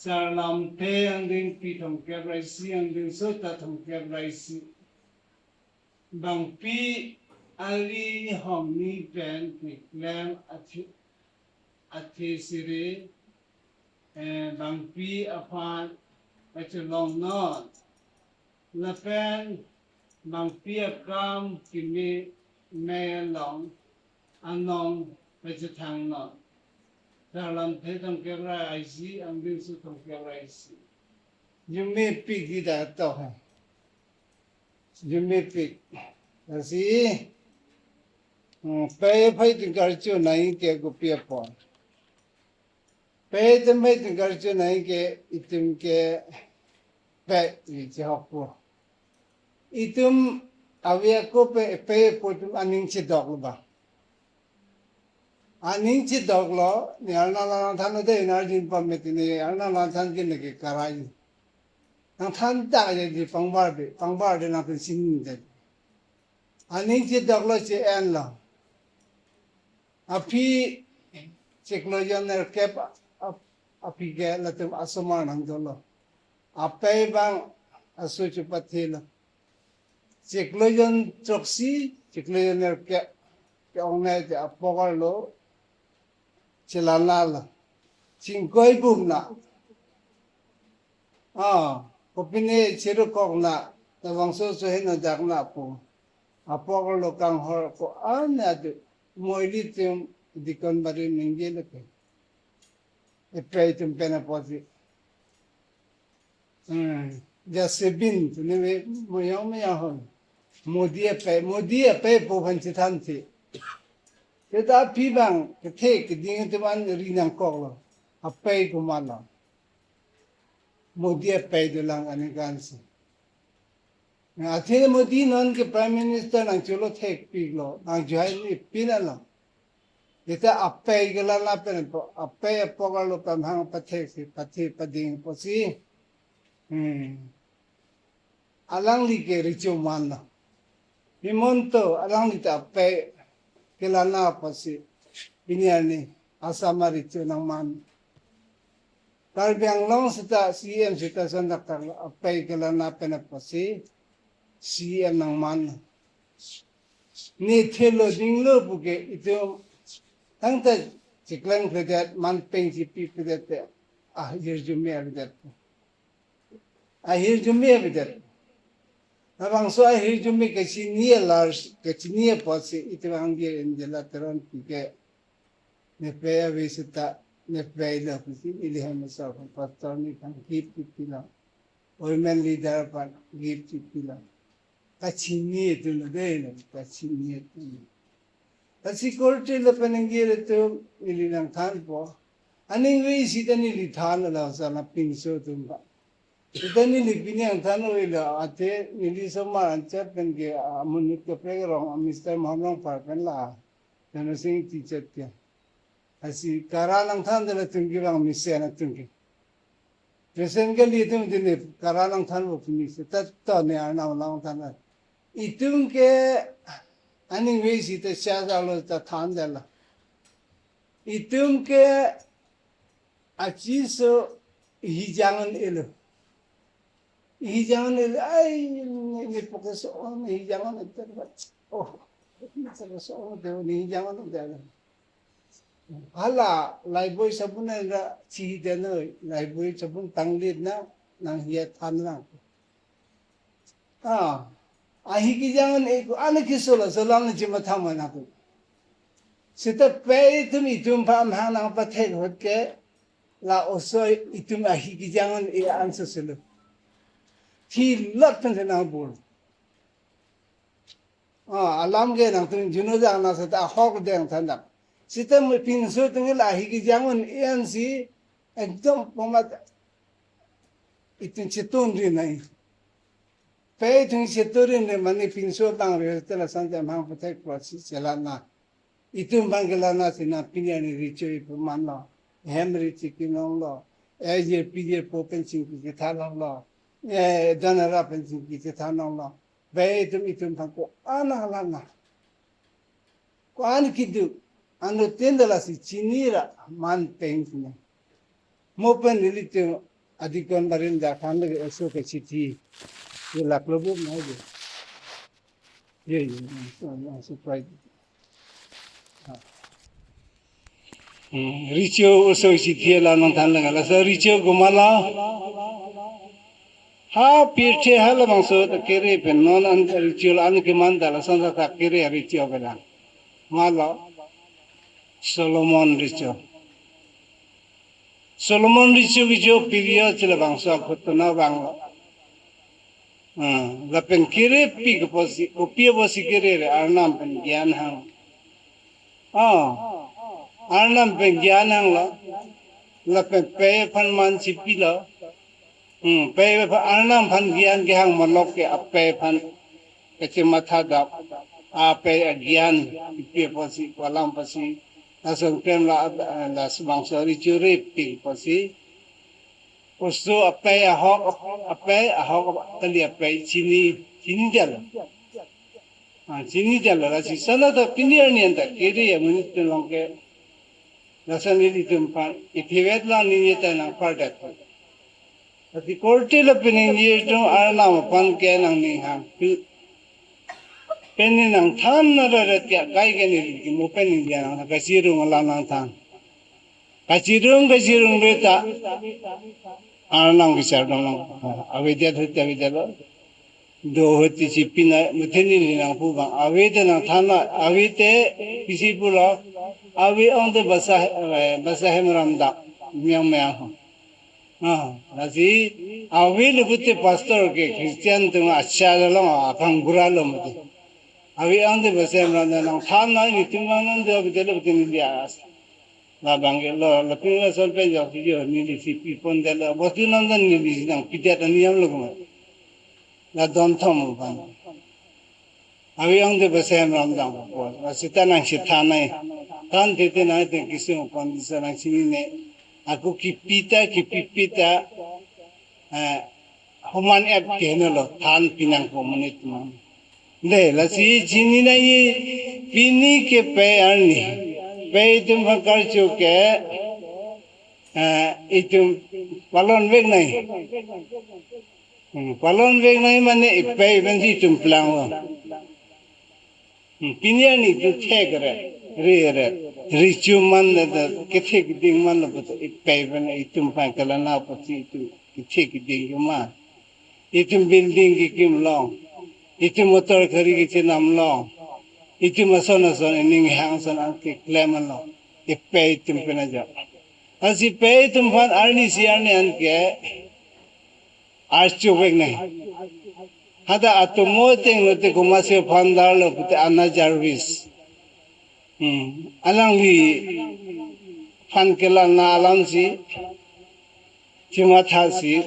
Salam te anding pitong kebraisi anding sota tong kebraisi. Bang pi ali homni ben lam ati siri bang pi apan long non la pen bang pi akam kimi me long anong thang non Salam te tong kebraisi anding su tong kebraisi. You may pick it at all. You may pick. Asi pe phai tin kar chu nai ke ko pia pon. Pe te mai tin kar chu nai ke itum ke pe ni cha ko. Itum avia ko pe po tum aning chi dog ba. Aning chi dog lo ni alna la than de na jin pa me tin ni alna la than ke ne ke karai. Nang than da ye di pangbar de na pe sin de. Aning chi dog lo chi en lo. Api cheklo yon er kep api ke la tum asoma nang do lo. Apai bang asu chu pathi lo. Cheklo yon troksi cheklo yon er ke ong ne te apogal lo Chilala Chingkoi bum na kopine chiru kok na tawangso so hen jak na po apok lo kang hor ko ana de moili tum dikon bari ninge le pe e pe tum pena posi ja sebin ne mo yong me ya hon modi pe po ban chi than thi Kita pibang ke ding teman rinang kok lo. Apai kumala. Modi apai dulang anikan si. Na athil modi non ke prime minister nang chulo thek pig lo. Nang jai ni pinala. Kita apai gelala pen po apai apogalo pamhang pathek si pathi pading po si. Alang li ke richu man lo. Himonto alang li ta apai Kelana pasi binyani asamari chu nang man Tarbiang long sita CM sita sandak tar apai kelana pena pasi CM nang man ni thelo dinglo buke itu tangta chiklang kredat man peng si pi kredat yirjumi abidat yirjumi abidat Abang so hijumi ke chinia lars ke chinia posi itwang ge indela teron pike ne pe visita ne pe la pisi ilham sa patani kan gip pila women leader pan gip pila ka chinia tu de ne ka chinia tu asi korte la panengire tu ilinang than po aning we sitani li than la sa na pingso tumba Itani lipini ang tano ila ate nili sama ancha penge amunit ke program Mr. Mohammed Farkan la nano sing teacher kya asi karalang than dala tungi bang mise na tungi present ke liye tum dine karalang than wo mise tat to ne ana lang than itung ke aning we si te sha lo ta than dala itung ke achi so hijangan elo Hijangan ni fokus on hijangan terbat. Terus on ni hijangan ada. Hala laiboi sabun na chi deno laiboi sabun tanglit na nang hiya than lang. Hijangan eko ana kisola solang jima thama na ko. Sita pe itum pam hang nang pathek hot ke la oso itum hijangan answer selo. He lot pen na bol. Alam ge nang tung juno jang na sa ta hok deng thandak. Sita mo pinso tung la hi gi jangon ANC ekdom pomat itin chitun ri nai. Pe tung chiturin ne mani pinso bang re tela sante mang patek prosi selana. Itum bangelana sina pinyani richo ipu manlo. Hemri chikinong lo. Eje pije popen sing ki thalong lo. Dana rapen sing ki thanong lo. Be itum pangko ana lana. Ko an kidu anu tendala si chinira man pengnya. Mopen nilitu अधिकरण barinda khan lage eso ke chithi ye laklobu mai ye surprise richo so chithi la non than la so richo gumala ha pirche hala bangso ta kere pen non an richo an ke manda la san ta kere richo bela mala Solomon richo gijo pirio chila bangso khutna bang la pen kere pig posi opia posi kere arnam pen gyan hang arnam pen gyan hang la pen pe phan man chipi la pe arnam phan gyan ke hang malok ke ape phan ke matha da ape gyan pia posi walam posi asal kem la bangsa richo re pig posi Usto ape ahok kali ape chini jala. Chini jala rasi sana ta pindiar ni anta kiri ya menit long ke rasan ini tempat itiwet la ni ta nang pardat. Ati korte la pening ye tu arna pan ke nang ni hang. Pening nang than na ra kya kai ke ni mo pening ya nang kasirung la nang than. Kasirung beta Anang kisar dong awedya thutya vidalo do hoti chipina mutheni ni nang pu bang awede nang thana awete kisi pula awe on the basa hemram da myang nasi awe lubute pastor ke Christian tung acha lo akang guralo mate awe on the basa hemram da nang thana ni tingman do vidalo butini dia la bangelo la pinga solpe jo video ni si pipon de la botunandan ni nang pitia niam lo ma la don thom ban awyang de besem ram dang ko sitana sithana tan de de na de kisim kondisana chini ne aku kipita human app ke no lo than pinang ko munit ma le la si chini na ye pini ke pe arni Peitum fakar chuke itum palon veg nai mane ipei bensi tum plang pinya ni tu thekre re richuman da kethek ding man but ipei ben itum pakala na pati tu kethek ding ma itum building ki kim long itum motor khari ki chinam long Itu masana ning hang sana ke claim lo ipe itum pena ja asi pe itum fan arni siarne an ke archu weg nai hada atomo teng no te kumase fandar lo pute ana jarvis alang li fan kela na alam si chima thasi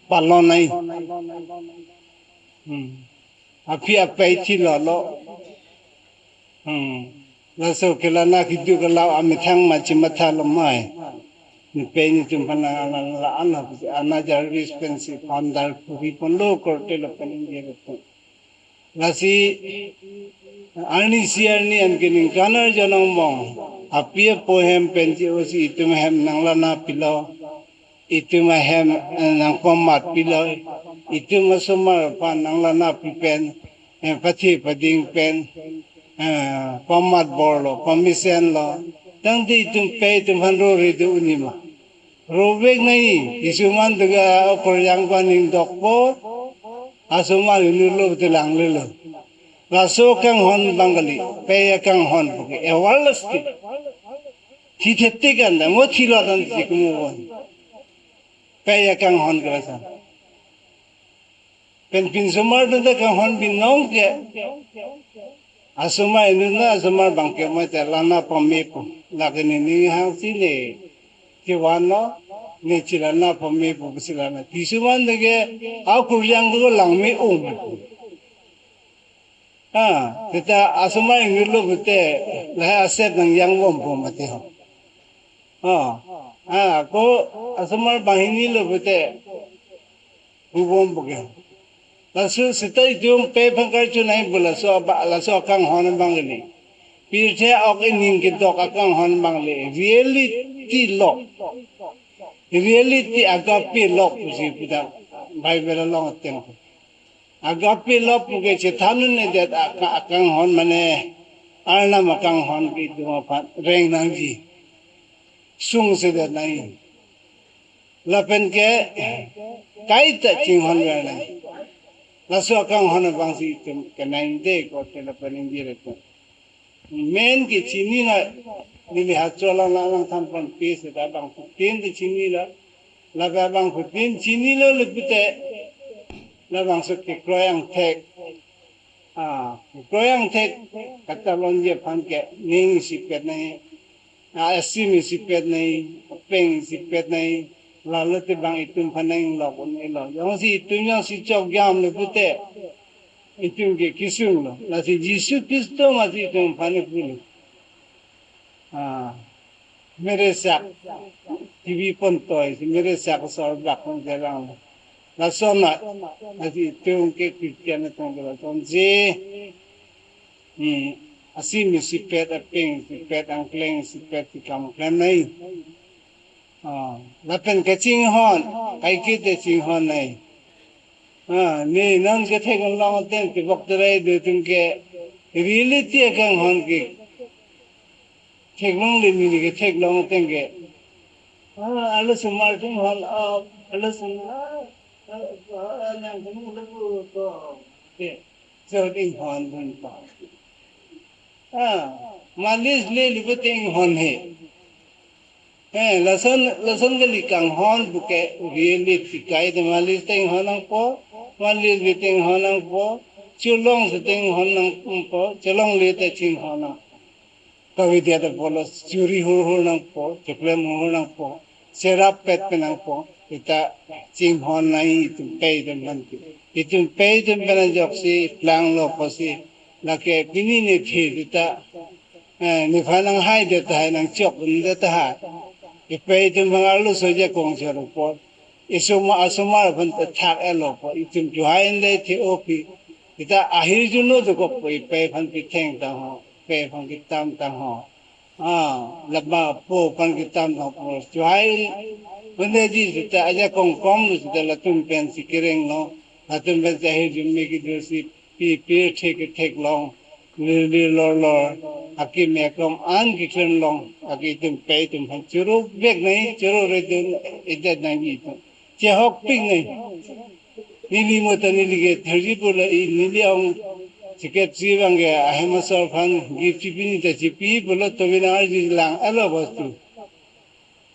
palon nai api apai thi lo la so kela na kidu kala amithang ma chimatha lomai ni pe ni tum pana la ana jarvis pensi fandar puri pondo korte lo pening ye ko lasi ani siarni an kening kanar janong mong apie pohem penji osi itum hem nanglana pilo itum hem nang pomat pilo itum somar pan nanglana pipen pathi pading pen Pamat borlo, pamisen lo, tang di itum pe itum hanro ridu unima. Robek nai, isuman tuga okor yang paning dokpo, asuman inulo betulang lilo. Laso kang hon bangali, pe kang hon buki, ewalasti. Titheti kanda, mo thilo tan sikumuwan. Pe kang hon kerasa. Pen pinsumar tanda kang hon binong ke, Asuma inuna asuma bangke mata lana pamepu lakini ni hang sini kiwano ni cilana pamepu bisilana tisuman dege au kuryang ko langme kita asuma ingilo bete lah aset nang yang wom mate ko asuma bahini lo bete ubom boge Lasu sitai jom pe phangkar chu nai bula so ba la so kang hon bangli pirthe ok ning ki dok kang hon bangli really ti lo reality agape love pusi pida Bible long teng agape love puge chethanun ne det akang hon mane arna makang hon ki duma phat reng nang ji sung se det nai la pen ke kai ta ching hon ra nai la so akang hon bang si tum ke nai de ko te la pen ji re ko men ki chini na ni ha chola la lang tham pan pe se da bang tin de chini la ba bang ko tin chini lo le pute la bang so ke kroyang tek kroyang tek katalon je phan ke ning si pet nai asimi si pet nai peng si pet nai la le te bang itum phanang lo ko ni lo yong si itum yang si chok gam le pute itum ke kisung lo la si jisu kristo ma si itum phane pulu mere sak tv pon toy mere sak sor bak kon jarang la sona asi itum ke kristian tong lo ton je asimi si pet a peng si pet ang kleng si pet ti kam kan nai la pen ke ching hon kai ki te ching hon nai ni nang ke thek long ten ki bok dai de tung ke reality kang hon ki thek long le ni ke thek long ten ke ala sumar tung hon ala sumar nang ku lu to ke so ding hon bun pa malis le li beteng hon he lasan gali kang hon buke really tikai de malis teng honang po malis beteng honang po chulong se teng honang po chelong le te ching honang kawi dia de bolos churi honang po cheklem honang po serap pet penang po ita ching hon nai tu pe de man ki itu pe de ben jok si plang lo po si la ke pini ne phi ita ni phanang hai de ta nang chok de ta ipe itum mangalu soje kong chero po isuma asuma ban thak elo po itum juhain le thi opi ita ahir juno de ko ipe phan ki theng ta ho pe phan ki tam ta ho labba po phan ki tam ho po juhain bande ji ita aja kong kom lu de la tum pen si kireng no atum be jahi jummi ki dosi pi thek long li lo aki me kom an ki klen long aki tum pe tum han churu bek nei churu re dun ida na ni to che hok ping nei ni mo ta ni ge thri pu la ni li ong chiket chi bang ge ahma sor phan gi chi pi ni ta chi pi bu lo to bi na ji lang alo vastu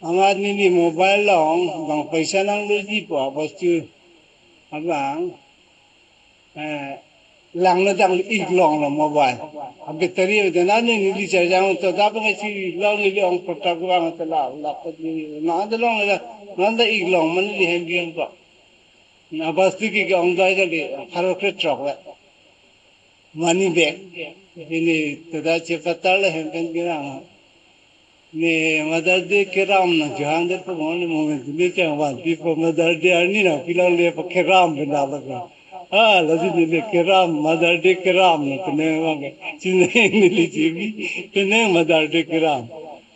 amad ni mobile long bang paisa nang lu ji po vastu abang lang na dang ik long la mobile a battery de na ni li cha jang to da ba chi long ni long protak wa ma ta la ko ni na da long la na da ik long man li hem biang ba na basti ki ga ong dai ga le kharo kre trok la money bag ni to da che patal la hem ben gi na ni madar de kiram na jang de ko mon mo ni cha wa bi ko madar de ani na pila le pa kiram ben da la la di le kiram madar de kiram ne wa ge chine ni li ji bi ne madar de kiram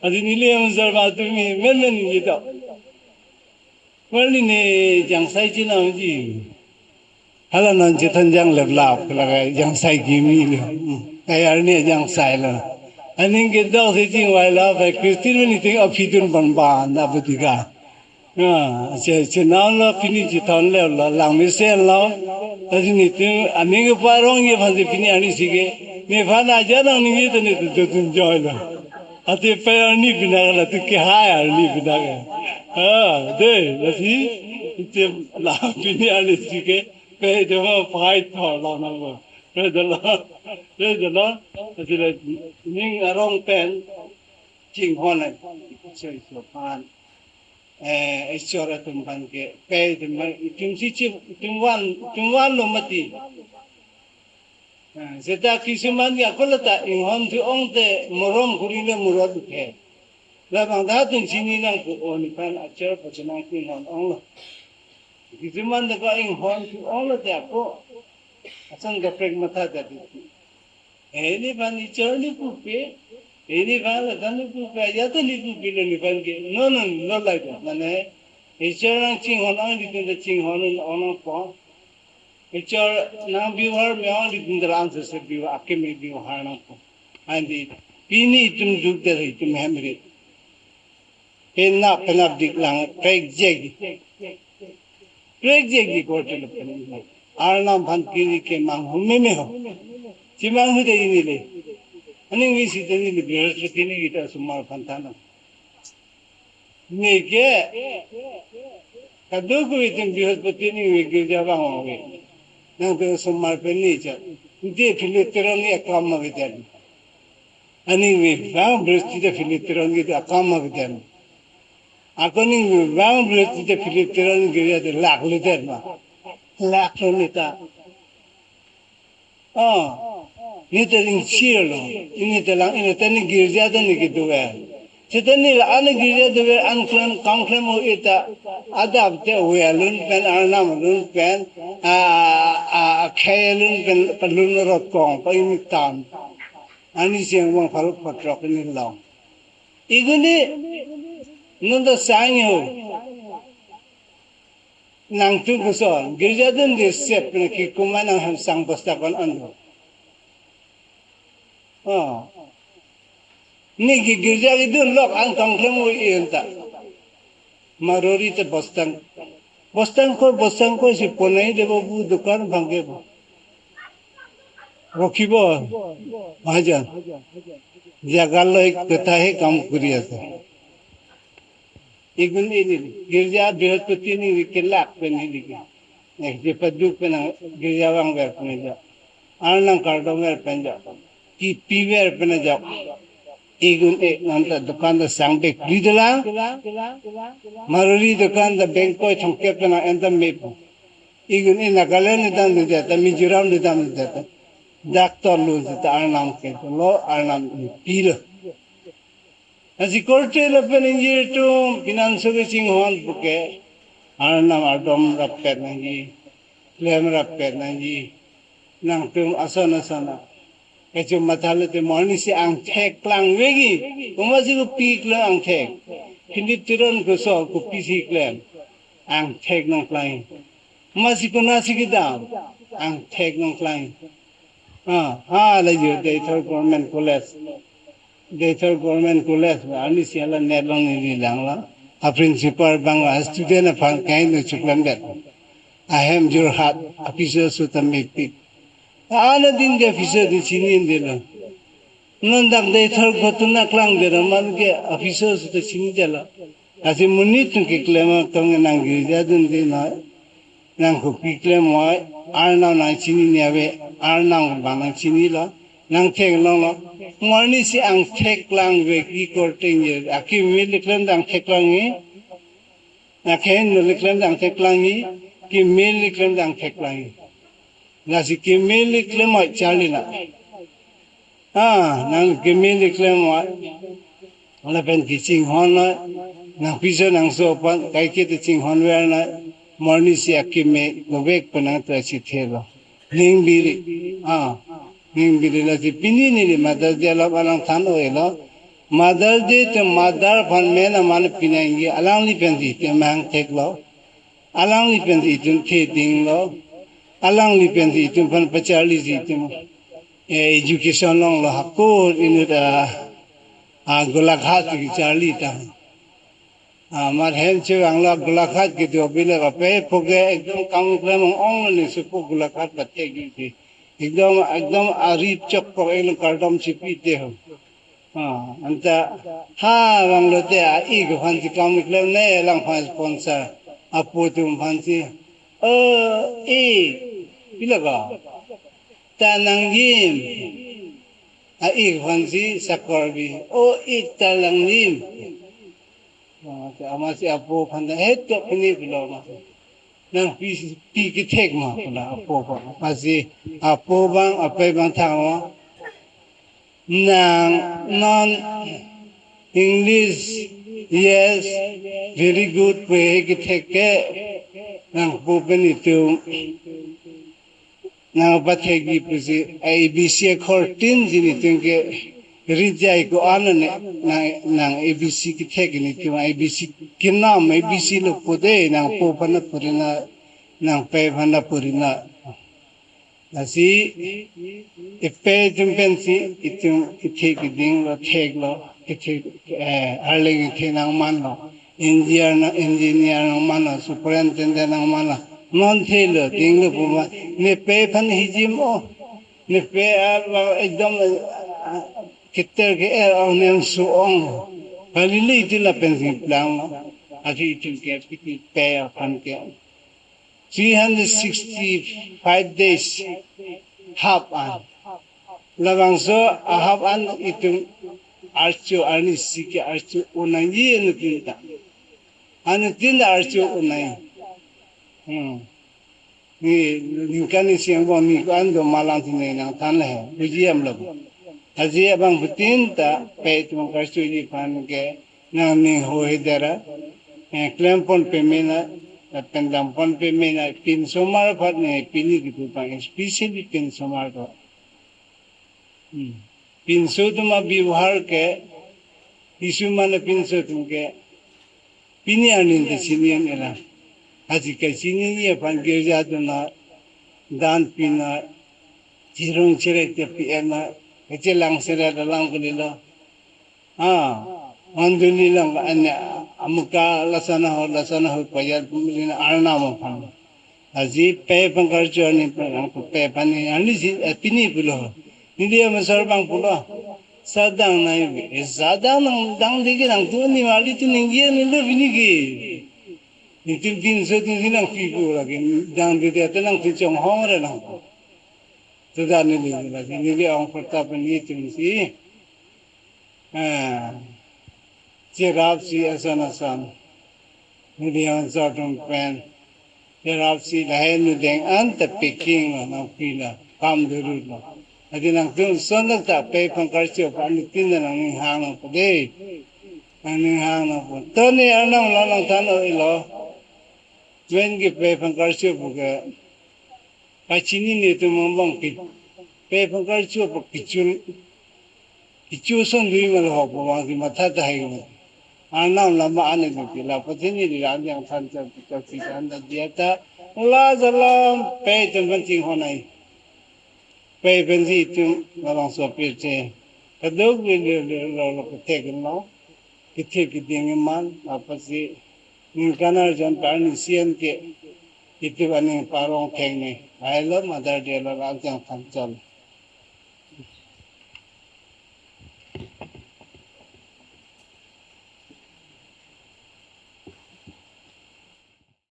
adi ni le am zar ba tu mi men ni da wali ne jang sai chi na ji hala nan chi than jang le la la jang sai gi mi le ai ar ne jang sai la ani ge do se chi wa la fa kristin ni ting a phi tun ban ba na bu ti ga che na la pini chi thon le la lang mi se la adi ni tu ani ge pa rong ye phan si pini ani si ge me pha na ja nang ni ye ne tu tun joy la ate pe ani bina la tu ke ha ya ni bina ga de la si ite la pini ani si ge pe de ma phai tho la na ba de la ati la ning arong pen ching hon la choi so pan ichora tum ban ke pe de ma tim si chi tim wan lo mati zeta kisuman ya kolata in hon tu ong te morom kurile murad ke la bang da tun chini nang ko on pan achar pachana ki hon ong lo kisuman da ka in hon tu ong lo ta ko asan ga prek mata da ti eni ban ni chorni pu pe eni ban la dan pu pe ya to ni pu pe ni ban ke no like that mane Icharan ching honang ditin the ching honan honang po. Ichar nang biwar meong ditin the answer se biwa akimi biwa hanang po. And the pini itum duk der itum hamri. Penna penap dik lang prek jeg. Prek jeg di kote le pen. Arnam bhan kiri ke mang humme me ho. Chimang hu de ini le. Ani wi si de ni bihaspati ni kita sumar phantana. Neke kadu ko itum bihaspati ni girja bang hoge. Nang to sumar pe ni cha. De filitron ni akam ma vidan. Ani wi bang bristi de filitron ni akam ma vidan. Akoni wi bang bristi de filitron girja de lak liter ma. Lak ni ta. Nita ring chilo. Ini telang ini tani girja de ni kiduwa. Chitani la ana girja de anklan kangklam ho ita adab te hualun pen arnam lun pen khailun pen palun rot kong pa imitan ani siang wang phal patrok ni long iguni nunda sang ho nang tu kusol girja den de sep na ki kumana ham sang basta kon ando Niki girja itu lok ang kangklam mo ienta. Marori te bostang. Bostang ko si ponai debo bu dukan bangke bo. Rokibo. Majan. Jagal ek kata hai kam kuriya sa. Igun ini girja Brihaspati ni kelak peni dike. Ek je paduk pena girja wang ver pena. Anang kardong ver pena. Ki piver pena jak. Igun nanta dukan da sangbe kridala maruri dukan da bengko chongke pena enda mepu igun Nagaland dan deta Mizoram dan deta doctor lu deta arnam ke lo arnam pira asi korte la peningir to binanso ke singhon buke arnam adom rappe nangi lem rappe nangi nang tum asana Kecu mathalu te morni si ang thek klang wegi umasi ko pi klang ang thek hindi tiron ko so ko pisi klang ang thek nang klang umasi ko nasi kita ang thek nang klang la yo Daithar government college ani si ala nedlong ni lang la a principal bang student apang kain no chuklan bet ahem Jorhat officer sutami pik Ana din ke officer di sini dela. Nandak Daithar gotuna klang dela man ke officer su sini dela. Asi munit ke klema tong nang girja dun di na nang ko piklem wa arna na sini niawe arna bang sini la nang thek long la morni si ang thek klang ve ki korting ye aki mi liklan dang thek klang ni na khen no liklan dang thek klang ni ki mi liklan dang thek klang ni Nasi kimili klema chali na. Nang kimili klema wala pen kiching hon na nang piso nang sopan kai kete ching hon wer na morni si akime gobek panang trasi thelo. Ningbiri la si pini ni Mother Day la alang thano elo. Mother Day te mother pan mena man pinangi alang li pen di te mang tek lo. Alang li pen di tun the ding lo. Alang li pen di tum pan pachali di tum education long lo hakko inu da golakhat ki charli ta mar hen che ang la golakhat ki do bile ka pe poge ekdom kang klem ong ni su po golakhat batte ki ekdom arip chok ko el kardom chipi te ho anta wang lo te I ko han ti kang klem ne lang phan sponsor apo tum phan si Bilaga tanangim ikhansi sakorbi italangim amasi apo khanda heto pini biloma nang pi ki thek ma pula apo ba masi apo bang apai bang thangwa nang non English yes very good pe ki thek ke nang po peni tu nang pathegi pusi ABC 14 jini tungke rinjai ko ana ne nang abc ki thekini ki abc kinam abc lo pode nang po phana purina nang pe phana purina asi ipe jumpensi itum ki ding lo thek lo ki arle ki nang man lo engineer nang man lo superintendent nang man lo non thelo ding lo puma ne pe phan hijim o ne pe ekdam kitter ke onem suong halili tila pensi plan asi tilke piti pe phan ke 365 days half an labang so half an itum archo ani sike archo unangi enutinta anutin archo unai ni kan siang bo mi kan do malang tine nang tan le bujiam lo aji abang butinta pe tum karcho ji pan ke na mi ho hidara klempon pe mena pendam pon pe mena pin somar phat ne pini ki pa especially pin somar ko pin so tuma व्यवहार के इशु माने pin so tum ke pini anin de sinian era aji ke sini ye pan ge ja to na dan pina jirong chere te pina ke lang sera lang ko nila manduni lang anya amuka lasana ho payar pumilina arna mo phan aji pe pankar journey program ko pe pani ani pini bulo nidia masar bang pulo sadang nai sadang nang dang digi nang tu ni mali tu ningi ni le bini ki nitin din so tin nang pi ko la ki dang de te nang ti chong hong re nang tu da ni ni la ni le ong protap ni tin si Jerapsi asanasan Mudian Zartum Pen Jerapsi Lahenu Deng Anta Peking na Pila Kam Durula Adinang Tun Sonata Pe Pankarcio Panitinda ng Hang ng Pade ang Hang ng Pade Tony Anang Lanang Tano Ilo Wengi Pe Pankarcio Puga Kachini Nito Mambang Pe Pankarcio Pukichun Kichuson Duimal Hopo Wangi Matata Hayo Anam lama ane ko la patini di ranjang thancha picci anda dieta la zalam pe tempenting honai pe benzi tum larang so pirche kadog lo ko tegno kithe ki dingeman apasi ninkanar jan parni sien ke itibani parong thenge ailo mother de lo ranjang thancha